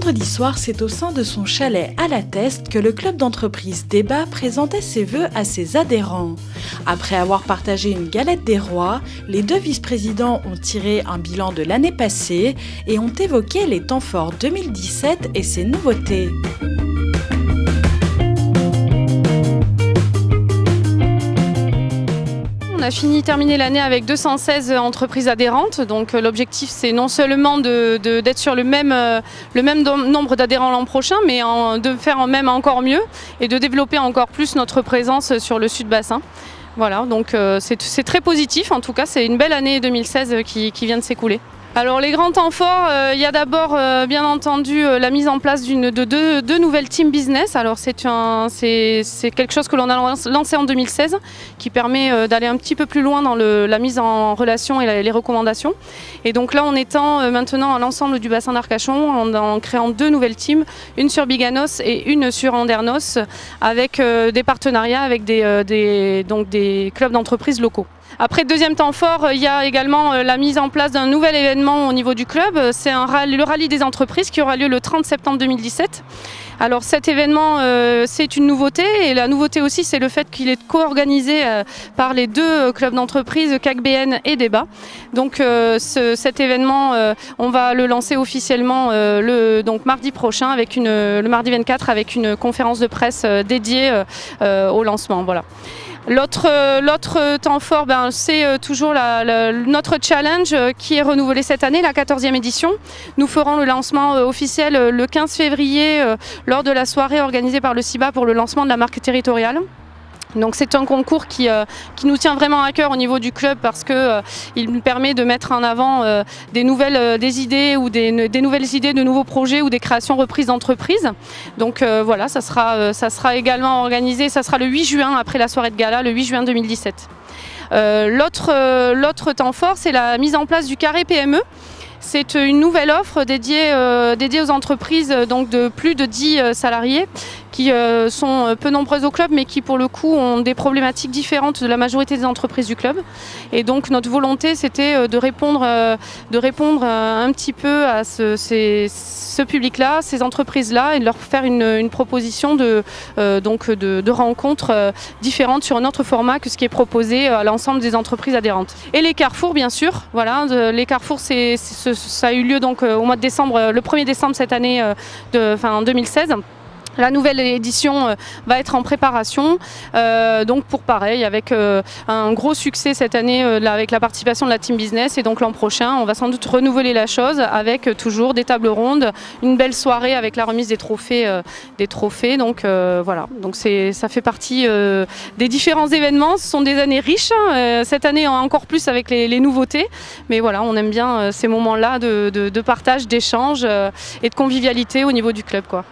vendredi soir, c'est au sein de son chalet à La Teste que le club d'entreprise Débat présentait ses vœux à ses adhérents. Après avoir partagé une galette des rois, les deux vice-présidents ont tiré un bilan de l'année passée et ont évoqué les temps forts 2017 et ses nouveautés. On a terminé l'année avec 216 entreprises adhérentes. Donc l'objectif, c'est non seulement d'être sur le même nombre d'adhérents l'an prochain, mais de faire même encore mieux et de développer encore plus notre présence sur le Sud-Bassin. Voilà, donc c'est très positif. En tout cas, c'est une belle année 2016 qui vient de s'écouler. Alors les grands temps forts, il y a d'abord bien entendu la mise en place de deux nouvelles teams business. Alors c'est quelque chose que l'on a lancé en 2016 qui permet d'aller un petit peu plus loin dans la mise en relation et les recommandations. Et donc là on étend maintenant à l'ensemble du bassin d'Arcachon en créant deux nouvelles teams, une sur Biganos et une sur Andernos, avec des partenariats avec des clubs d'entreprises locaux. Après, deuxième temps fort, il y a également la mise en place d'un nouvel événement au niveau du club. C'est le rallye des entreprises qui aura lieu le 30 septembre 2017. Alors cet événement, c'est une nouveauté et la nouveauté aussi, c'est le fait qu'il est co-organisé par les deux clubs d'entreprise, CACBN et Débat. Donc cet événement, on va le lancer officiellement donc mardi prochain, le mardi 24, avec une conférence de presse dédiée au lancement. Voilà. L'autre temps fort, c'est toujours notre challenge qui est renouvelé cette année, la 14e édition. Nous ferons le lancement officiel le 15 février lors de la soirée organisée par le CIBA pour le lancement de la marque territoriale. Donc c'est un concours qui nous tient vraiment à cœur au niveau du club parce qu'il nous permet de mettre en avant des idées ou des nouvelles idées de nouveaux projets ou des créations reprises d'entreprises. Donc voilà, ça sera également organisé, ça sera le 8 juin après la soirée de gala, le 8 juin 2017. L'autre temps fort, c'est la mise en place du carré PME. C'est une nouvelle offre dédiée aux entreprises donc de plus de 10 salariés qui sont peu nombreuses au club mais qui pour le coup ont des problématiques différentes de la majorité des entreprises du club. Et donc notre volonté c'était de répondre un petit peu à ce public-là, ces entreprises-là et de leur faire une proposition de rencontres différentes sur un autre format que ce qui est proposé à l'ensemble des entreprises adhérentes. Et les carrefours bien sûr, voilà, les carrefours ça a eu lieu donc au mois de décembre, le 1er décembre cette année, en 2016. La nouvelle édition va être en préparation, donc pour pareil, avec un gros succès cette année avec la participation de la team business et donc l'an prochain, on va sans doute renouveler la chose avec toujours des tables rondes, une belle soirée avec la remise des trophées. Donc voilà, donc ça fait partie des différents événements. Ce sont des années riches, cette année encore plus avec les nouveautés, mais voilà, on aime bien ces moments-là de partage, d'échange et de convivialité au niveau du club, quoi.